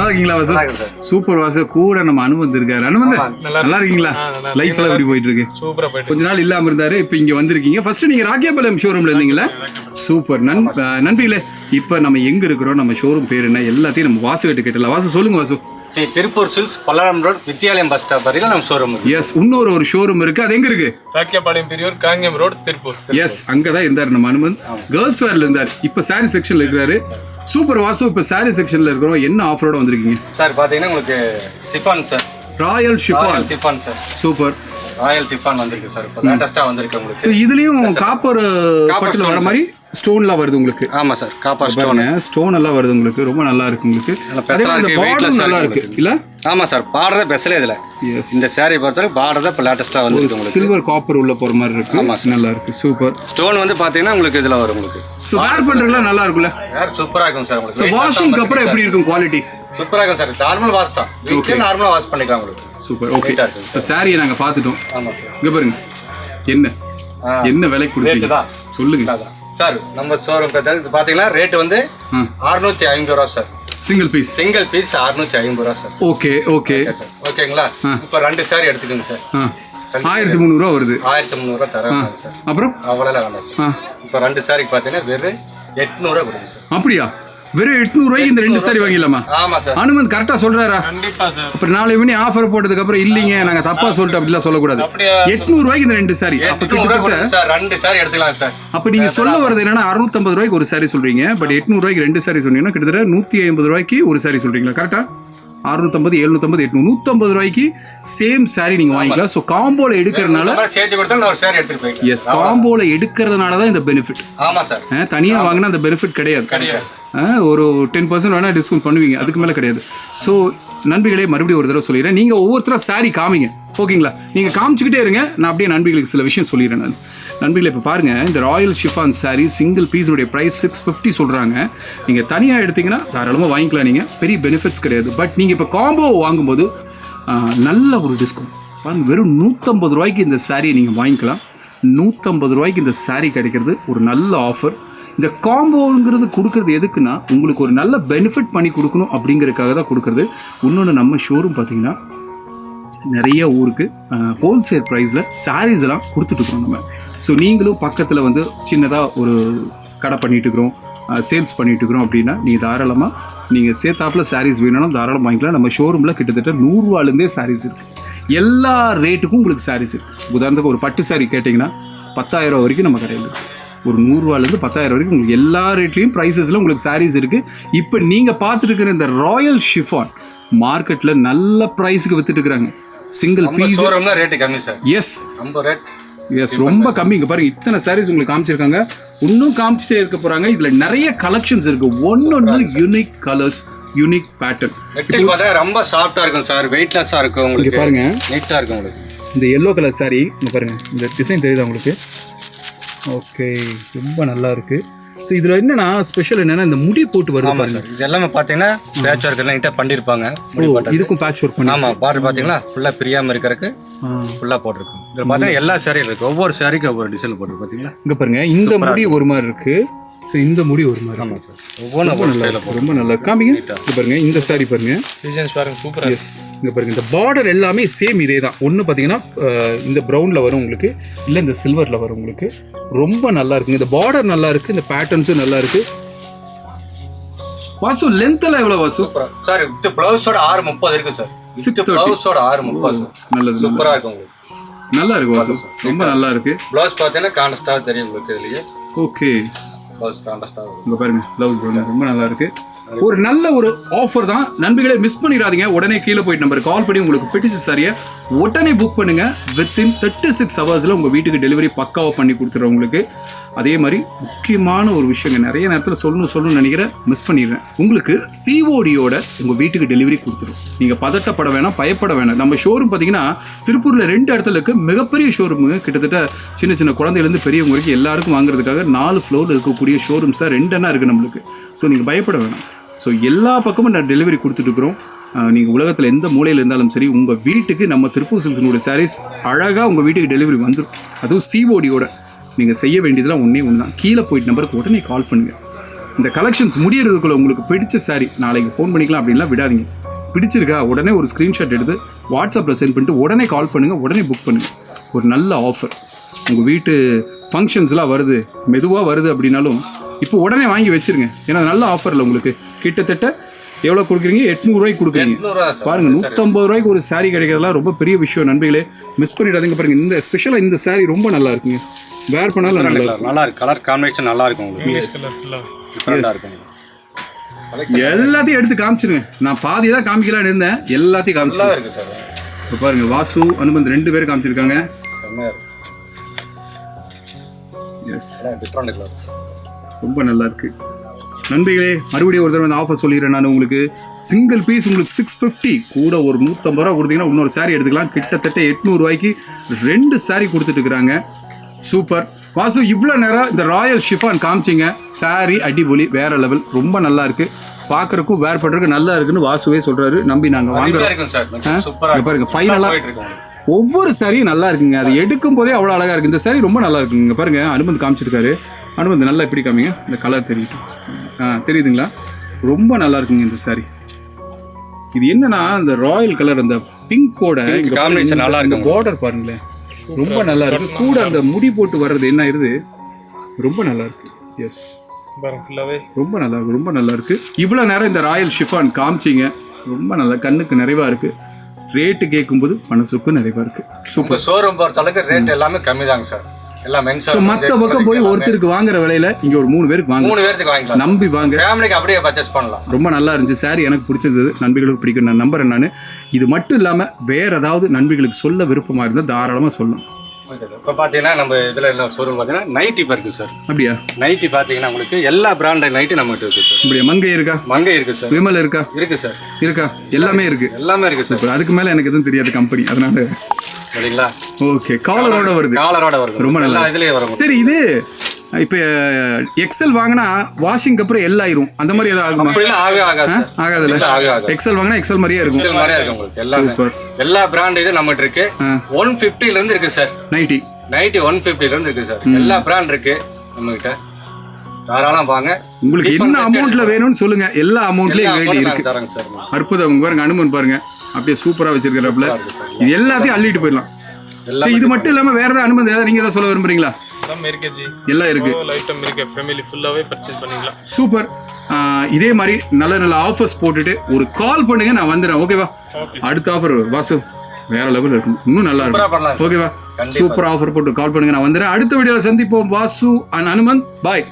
நல்லா இருக்கீங்களா வாசு? சூப்பர் வாசு. கூட நம்ம அனுமந்த் இருக்காரு. அனுமந்த் நல்லா இருக்கீங்களா? லைஃப் எல்லாம் எப்படி போயிட்டு இருக்கு? சூப்பரா போயிட்டு. கொஞ்ச நாள் இல்லாம இருந்தாரு, இப்ப இங்க வந்திருக்கீங்க. ஃபர்ஸ்ட் நீங்க ராக்கியபாளையம் ஷோரூம்ல இருந்தீங்களா? சூப்பர். நன்றிகளே. இப்ப நம்ம எங்க இருக்கிறோம், நம்ம ஷோரூம் பேர் என்ன, எல்லாத்தையும் நம்ம வாசு கிட்ட கேட்டலாம். வாசு சொல்லுங்க Vasu. Tiruppur silks Palladam road Vidyalayam bus stop வரையில நம்ம ஷோரூம் இருக்கு. எஸ், இன்னொரு ஷோரூம் இருக்கு. அது எங்க இருக்கு? ராக்கியபாளையம் பெரியூர் காங்கேயம் ரோட் திருப்பூர். எஸ், அங்கதான் இருந்தாரு நம்ம அனுமந்த். கேர்ள்ஸ் வேர்ல இருந்தாரு, இப்ப சாரி செக்ஷன்ல இருக்காரு. சூப்பர் வாசு. இப்ப சாரி செக்ஷன்ல இருக்கிறோம். என்ன ஆஃபரோட வந்திருக்கீங்க சார்? பாத்தீங்கன்னா உங்களுக்கு chiffon sir, Royal chiffon. Chiffon sir, super. Royal chiffon வந்திருக்கு சார். இப்போ லேட்டஸ்டா வந்திருக்கு உங்களுக்கு. சோ இதுலயும் காப்பர் பட்டுல வர மாதிரி ஸ்டோன்லாம் வருது உங்களுக்கு. ஆமா சார், காப்பர் ஸ்டோன் எல்லாம் வருது உங்களுக்கு. ரொம்ப நல்லா இருக்கு உங்களுக்கு. அதே மாதிரி பார்டர் நல்லா இருக்கு இல்ல? ஆமா சார், பார்டர் பெஸ்ட்ல இதுல. இந்த saree பொறுத்தவரை பார்டர் இப்ப லேட்டஸ்டா வந்திருக்கு உங்களுக்கு. சில்வர் காப்பர் உள்ள போற மாதிரி இருக்கு. ஆமா, நல்லா இருக்கு. சூப்பர். ஸ்டோன் வந்து பாத்தீங்கன்னா உங்களுக்கு இதுல வரும் உங்களுக்கு. சோ வேர் பண்றதுலாம் நல்லா இருக்குல? வேர் சூப்பரா இருக்கும் சார் உங்களுக்கு. சோ வாஷிங் அப்புறம் எப்படி இருக்கும் குவாலிட்டி? சூப்பரா இருக்கும் சார். நார்மல் வாஷ் தான். வீட்ல நார்மலா வாஷ் பண்ணிக்கலாம் உங்களுக்கு. சூப்பர். ஓகே. இந்த சாரியை நாங்க பாத்துட்டோம். ஆமா சார். இங்க பாருங்க. என்ன விலைக்கு கொடுத்தீங்க சொல்லுங்க சார். நம்ம ஷோரூம் பாத்தீங்கன்னா ரேட் வந்து 650 ரூபா சார். சிங்கிள் பீஸ் 650 ரூபா சார். ஓகே ஓகே ஓகேங்களா? இப்போ 2 saree எடுத்துக்கோங்க சார். 1300 ரூபா வருது. 1300 ரூபா தரேன் சார். அப்புறம் அவ்வளோ வேணாம் சார். இப்போ 2 saree பாத்தீங்கன்னா வெறும் 800 ரூபா கொடுங்க சார். அப்படியா? வெறும் 800 ரூபாய்க்கு இந்த 2 saree வாங்கிடலாமா? ஆமா சார். அனுமந்த் கரெக்டா சொல்றாரா? கண்டிப்பா சார். அப்புறம் நாளை மணி ஆஃபர் போட்டதுக்கு அப்புறம் இல்லீங்க நாங்க தப்பா சொல்லிட்டோம் அப்படிலாம் சொல்லக்கூடாது. 800 ரூபாய்க்கு இந்த 2 saree. அப்ப கிட்டத்தட்ட சார் 2 saree எடுத்துக்கலாம் சார். அப்ப நீங்க சொல்ல வரது என்னன்னா 650 ரூபாய்க்கு ஒரு saree சொல்றீங்க. பட் 800 ரூபாய்க்கு 2 saree சொன்னீங்கன்னா கிட்டத்தட்ட 150 ரூபாய்க்கு ஒரு saree சொல்றீங்களா? கரெக்டா? 650 750 800 150 ரூபாய்க்கு சேம் saree நீங்க வாங்கிக்கலாம். சோ காம்போல எடுக்கிறதுனால சேர்த்து கொடுத்தா நான் ஒரு saree எடுத்துட்டு போயிடலாம். எஸ், காம்போல எடுக்கிறதுனால தான் இந்த பெனிஃபிட். ஆமா சார். தனியா வாங்கினா அந்த பெனிஃபிட் கிடையாது. ஒரு 10% வேணா டிஸ்கவுண்ட் பண்ணுவீங்க, அதுக்கு மேல கிடையாது. ஸோ நண்பிகளே, மறுபடியும் ஒரு தடவை சொல்லிடுறேன். நீங்க ஒவ்வொருத்தரா saree காமிங்க, ஓகேங்களா? நீங்க காமிச்சுக்கிட்டே இருங்க, நான் அப்படியே நண்பிகளுக்கு சில விஷயம் சொல்லிடுறேன். நான் நண்பிகளை இப்போ பாருங்க, இந்த ராயல் ஷிஃபான் saree சிங்கிள் பீஸுடைய ப்ரைஸ் 650 சொல்றாங்க. நீங்க தனியா எடுத்தீங்கன்னா தாராளமாக வாங்கிக்கலாம், நீங்க பெரிய பெனிஃபிட்ஸ் கிடையாது. பட் நீங்க இப்போ காம்போ வாங்கும்போது நல்ல ஒரு டிஸ்கவுண்ட் பாருங்க. வெறும் 150 ரூபாய்க்கு இந்த சாரியை நீங்கள் வாங்கிக்கலாம். 150 ரூபாய்க்கு இந்த saree கிடைக்கிறது ஒரு நல்ல ஆஃபர். இந்த காம்போங்கிறது கொடுக்கறது எதுக்குன்னா, உங்களுக்கு ஒரு நல்ல பெனிஃபிட் பண்ணி கொடுக்கணும் அப்படிங்கிறதுக்காக தான் கொடுக்குறது. இன்னொன்று, நம்ம ஷோரூம் பார்த்தீங்கன்னா நிறைய ஊருக்கு ஹோல்சேல் ப்ரைஸில் சாரீஸ் எல்லாம் கொடுத்துட்ருக்கோம் நம்ம. ஸோ நீங்களும் பக்கத்தில் வந்து சின்னதாக ஒரு கடை பண்ணிகிட்டு இருக்கிறோம், சேல்ஸ் பண்ணிகிட்டு இருக்கிறோம் அப்படின்னா நீங்கள் தாராளமாக நீங்கள் சேர்த்தாப்பில் சாரீஸ் வேணும்னா தாராளமாக வாங்கிக்கலாம். நம்ம ஷோரூமில் கிட்டத்தட்ட 100 ரூபாலேருந்தே சாரீஸ் இருக்குது. எல்லா ரேட்டுக்கும் உங்களுக்கு சாரீஸ் இருக்குது. உதாரணத்துக்கு ஒரு பட்டு சாரீ கேட்டிங்கன்னா 10,000 ரூபா வரைக்கும் நம்ம கடையில் இருக்குது. ஒரு 100 ரூபாலேருந்து 10,000 வரைக்கும் உங்களுக்கு எல்லா ரேட்லேயும் ப்ரைஸஸில் உங்களுக்கு சாரீஸ் இருக்குது. இப்போ நீங்கள் பார்த்துட்டு இருக்கிற இந்த ராயல் ஷிஃபான் மார்க்கெட்டில் நல்ல ப்ரைஸுக்கு வித்துட்டு இருக்கிறாங்க. சிங்கிள் பீஸ் ரேட்டு கம்மி சார். எஸ், ரொம்ப கம்மி. இங்கே பாருங்க, இத்தனை சாரீஸ் உங்களுக்கு காமிச்சிருக்காங்க, இன்னும் காமிச்சிட்டே இருக்க போகிறாங்க. இதில் நிறைய கலெக்ஷன்ஸ் இருக்குது. ஒன்று யூனிக் கலர்ஸ், யூனிக் பேட்டர்ன். ரொம்ப சாஃப்டாக இருக்கும் சார், வெயிட்லெஸ்ஸாக இருக்கும் உங்களுக்கு. பாருங்க, நீட்டாக இருக்கும் உங்களுக்கு. இந்த எல்லோ கலர் சாரீ இங்கே பாருங்க, இந்த டிசைன் தெரியுதா உங்களுக்கு? ஓகே, ரொம்ப நல்லா இருக்கு. ஸோ இதில் என்னன்னா ஸ்பெஷல் என்னன்னா, இந்த முடி போட்டு வருது பாருங்க. இது எல்லாமே பார்த்தீங்கன்னா பேட்ச் ஒர்க் எல்லாம் நீட்டாக பண்ணியிருப்பாங்க. இதுக்கும் பேட்ச் ஒர்க் பண்ணி. ஆமாம், பார்டர் பார்த்தீங்கன்னா ஃபுல்லாக பிரியாமல் இருக்கிறதுக்கு ஃபுல்லாக போட்டிருக்கும். இதில் பார்த்தீங்கன்னா எல்லா சாரியும் இருக்குது. ஒவ்வொரு சாரிக்கும் ஒவ்வொரு டிசைன் போட்டிருக்கு பார்த்தீங்களா? இங்கே பாருங்க, இந்த முடி ஒரு மாதிரி இருக்கு. ஸோ இந்த முடி ஒரு மாதிரி. ஆமாம் சார், ஒவ்வொன்றும் நல்லா ரொம்ப நல்லா காமிங்க. இங்கே பாருங்க, இந்த சாரி பாருங்க, டிசைன்ஸ் பாருங்க, சூப்பரா. எஸ், இங்கே பாருங்க, இந்த பார்டர் எல்லாமே சேம் இதே தான். ஒன்று பார்த்தீங்கன்னா இந்த ப்ரௌனில் வரும் உங்களுக்கு, இல்லை இந்த சில்வரில் வரும் உங்களுக்கு. ரொம்ப நல்லா இருக்குங்க. இந்த பார்டர் நல்லா இருக்கு, இந்த பேட்டர்ன்ஸும் நல்லா இருக்கு. வாசு லென்த்ல எவ்வளோ வாசு? சார் இந்த ப்ளவுஸோட 630 இருக்கு சார். 630 ப்ளவுஸோட 630. நல்லது, சூப்பரா இருக்கும் உங்களுக்கு. நல்லா இருக்கு வாசு, ரொம்ப நல்லா இருக்கு. ப்ளவுஸ் பார்த்தீங்கன்னா கான்ட்ராஸ்டா தெரியும் உங்களுக்கு இதுலயே. ஓகே, ப்ளவுஸ் கான்ட்ராஸ்டா இங்க பாருங்க, ப்ளவுஸ் ரொம்ப நல்லா இருக்கு. ஒரு நல்ல ஒரு ஆஃபர் தான் நண்பிகளே, மிஸ் பண்ணிடாதீங்க. உடனே கீழே போயிட்டு நம்பருக்கு கால் பண்ணி உங்களுக்கு பிடிச்ச சாரியை உடனே புக் பண்ணுங்க. வித்தின் 36 ஹவர்ஸில் உங்கள் வீட்டுக்கு டெலிவரி பக்காவாக பண்ணி கொடுத்துட்றோம் உங்களுக்கு. அதே மாதிரி முக்கியமான ஒரு விஷயங்க, நிறைய நேரத்தில் சொல்லணும்னு நினைக்கிறேன், மிஸ் பண்ணிடுறேன். உங்களுக்கு சிஓடியோட உங்கள் வீட்டுக்கு டெலிவரி கொடுத்துரும். நீங்கள் பதட்டப்பட வேணாம், பயப்பட வேணாம். நம்ம ஷோரூம் பார்த்தீங்கன்னா திருப்பூரில் 2 இடத்துல இருக்குது. மிகப்பெரிய ஷோரூமுங்க, கிட்டத்தட்ட சின்ன சின்ன குழந்தையிலேருந்து பெரியவங்க வரைக்கும் எல்லாருக்கும் வாங்குறதுக்காக 4 ஃப்ளோரில் இருக்கக்கூடிய ஷோரூம்ஸாக 2 இருக்குது நம்மளுக்கு. ஸோ நீங்கள் பயப்பட வேணாம். ஸோ எல்லா பக்கமும் நான் டெலிவரி கொடுத்துட்ருக்குறோம். நீங்கள் உலகத்தில் எந்த மூலையில் இருந்தாலும் சரி, உங்கள் வீட்டுக்கு நம்ம திருப்பூர் சில்க்ஸினுடைய சாரீஸ் அழகாக உங்கள் வீட்டுக்கு டெலிவரி வந்துடும். அதுவும் சிஓடியோட. நீங்கள் செய்ய வேண்டியதெல்லாம் ஒன்று தான், கீழே போயிட்டு நம்பருக்கு உடனே கால் பண்ணுங்கள். இந்த கலெக்ஷன்ஸ் முடியறதுக்குள்ள உங்களுக்கு பிடிச்ச saree நாளைக்கு ஃபோன் பண்ணிக்கலாம் அப்படின்லாம் விடாதீங்க. பிடிச்சிருக்கா உடனே ஒரு ஸ்க்ரீன்ஷாட் எடுத்து வாட்ஸ்அப்பில் சென்ட் பண்ணிட்டு உடனே கால் பண்ணுங்கள், உடனே புக் பண்ணுங்கள். ஒரு நல்ல ஆஃபர். உங்கள் வீட்டு ஃபங்க்ஷன்ஸ்லாம் வருது, மெதுவாக வருது அப்படின்னாலும் இப்போ உடனே வாங்கி வச்சிருங்க. ஏன்னா நல்ல ஆஃபரில் உங்களுக்கு கிட்டத்தட்ட எவ்வளோ கொடுக்குறீங்க? 800 ரூபாய்க்கு கொடுக்குறீங்க. பாருங்க, 150 ரூபாய்க்கு ஒரு saree கிடைக்கிறதுலாம் ரொம்ப பெரிய விஷயம் நண்பர்களே. மிஸ் பண்ணிடாதீங்க. பாருங்க, இந்த ஸ்பெஷலாக இந்த saree ரொம்ப நல்லா இருக்குங்க. வேர் பண்ணாலும் நல்லா இருக்கு. கலர் காம்பினேஷன் நல்லா இருக்கும் உங்களுக்கு. எல்லாத்தையும் எடுத்து காமிச்சிருங்க. நான் பாதி தான் காமிக்கலான்னு இருந்தேன், எல்லாத்தையும் காமிச்சிருக்கேன். இப்போ பாருங்க, வாசு அனுபந்த் 2 பேரும் காமிச்சிருக்காங்க. ரொம்ப நல்லா இருக்கு நண்பர்களே. மறுபடியும் ஒரு தடவை அந்த ஆஃபர் சொல்லிடுறேன் நான் உங்களுக்கு. சிங்கிள் பீஸ் உங்களுக்கு 650 கூட ஒரு 150 ரூபா கொடுத்தீங்கன்னா இன்னொரு saree எடுத்துக்கலாம். கிட்டத்தட்ட 800 ரூபாய்க்கு 2 saree கொடுத்துட்டு இருக்கிறாங்க. சூப்பர் வாசு, இவ்வளோ நேரம் இந்த ராயல் ஷிஃபான் காமிச்சிங்க. saree அடிபொலி, வேற லெவல், ரொம்ப நல்லா இருக்கு. பார்க்கறதுக்கும் வேர் பண்ணுறதுக்கு நல்லா இருக்குன்னு வாசுவே சொல்றாரு. நம்பி நாங்கள் வாங்குறோம். பாருங்க, ஃபைனலாக ஒவ்வொரு சாரியும் நல்லா இருக்குங்க. அது எடுக்கும் போதே அவ்வளோ அழகாக இருக்குது. இந்த சாரி ரொம்ப நல்லா இருக்குங்க. பாருங்க, அனுபந்த் காமிச்சிருக்காரு. அனுபந்த் நல்லா இப்படி காமிங்க. இந்த கலர் தெரியுது, தெரியுதுங்களா? ரொம்ப நல்லா இருக்குங்க இந்த சாரி. இது என்னன்னா இந்த ராயல் கலர், அந்த பிங்கோட காம்பினேஷன் நல்லா இருக்கு. பார்டர் பாருங்களேன், ரொம்ப நல்லா இருக்கு. கூட அந்த முடி போட்டு வர்றது என்ன ஆயிருது, ரொம்ப நல்லா இருக்கு. எஸ், ரொம்ப நல்லா இருக்கு, ரொம்ப நல்லா இருக்கு. இவ்வளோ நேரம் இந்த ராயல் ஷிஃபான் காமிச்சிங்க. ரொம்ப நல்லா, கண்ணுக்கு நிறைவா இருக்கு. ரேட்டு கேட்கும்போது மனசுக்கு நிறைவா இருக்கு. சூப்பர். ஷோரூம் பொறுத்தளவுக்கு ரேட் எல்லாமே கம்மி தாங்க சார். எல்லாம் மென்ஷன். மற்ற பக்கம் போய் ஒருத்தருக்கு வாங்குற விலையில இங்க ஒரு 3 பேருக்கு வாங்க. 3 பேருக்கு வாங்கிக்கலாம். நம்பி வாங்க. ஃபேமிலிக்கு அப்படியே பர்ச்சேஸ் பண்ணலாம். ரொம்ப நல்லா இருந்துச்சு சாரி. எனக்கு பிடிச்சது, நண்பர்களுக்கு பிடிக்கும் நான் நம்புறேன். நான் இது மட்டும் இல்லாம வேற ஏதாவது நண்பர்களுக்கு சொல்ல விருப்பமா இருந்தால் தாராளமா சொல்லலாம். இப்போ பார்த்தீங்கன்னா நம்ம இதில் என்ன ஷோரூம் பார்த்தீங்கன்னா நைட்டி இப்போ இருக்குது சார். அப்படியா? நைட்டி பார்த்தீங்கன்னா உங்களுக்கு எல்லா பிராண்டட் நைட்டி நம்மகிட்ட இருக்குது சார். அப்படியா? மங்கை இருக்கா? மங்கை இருக்குது சார். விமல் இருக்கா? இருக்குது சார். இருக்கா? எல்லாமே இருக்கு. எல்லாமே இருக்குது சார். அதுக்கு மேலே எனக்கு எதுவும் தெரியாது கம்பெனி, அதனால. சரிங்களா? ஓகே, காலரோட வருது. காலரோட வருது, ரொம்ப நல்லா. இதுலேயே வரும். சரி, இது இப்போ எக்ஸல் வாங்கினா வாஷிங் அப்புறம் எல் ஆயிரும், அந்த மாதிரி ஏதாவது ஆகுமா? ஆகாதுல்ல. எக்ஸல் வாங்கினா எக்ஸல் மாதிரியே இருக்கும். உங்களுக்கு எல்லா பிராண்ட் இது நம்மகிட்ட இருக்கு. 150 இருந்து இருக்கு சார். நைட்டி 150 இருந்து இருக்கு சார். எல்லா பிராண்ட் இருக்கு நம்மகிட்ட. தாராளமா வாங்க. உங்களுக்கு என்ன அமௌண்ட்ல வேணும்னு சொல்லுங்க, எல்லா அமௌண்ட்லயும் இருக்கு. அற்புதம். பாருங்க, அனுமன் பாருங்க, அப்படியே சூப்பரா வச்சிருக்கிறப்பல இது எல்லாத்தையும் அள்ளிட்டு போயிடலாம். இது மட்டும் இல்லாம வேற ஏதாவது அனுமதி நீங்க ஏதாவது சொல்ல விரும்புறீங்களா? எல்லாம் இருக்கு. சூப்பர். இதே மாதிரி நல்ல நல்ல ஆஃபர்ஸ் போட்டுட்டு ஒரு கால் பண்ணுங்க, நான் வந்துடுறேன். ஓகேவா? அடுத்த ஆஃபர் வாசு வேற லெவல் இருக்கும், இன்னும் நல்லா இருக்கும். ஓகேவா? சூப்பர் ஆஃபர் போட்டு கால் பண்ணுங்க, நான் வந்துடுறேன். அடுத்த வீடியோல சந்திப்போம். வாசு அண்ட் அனுமந்த், பாய்.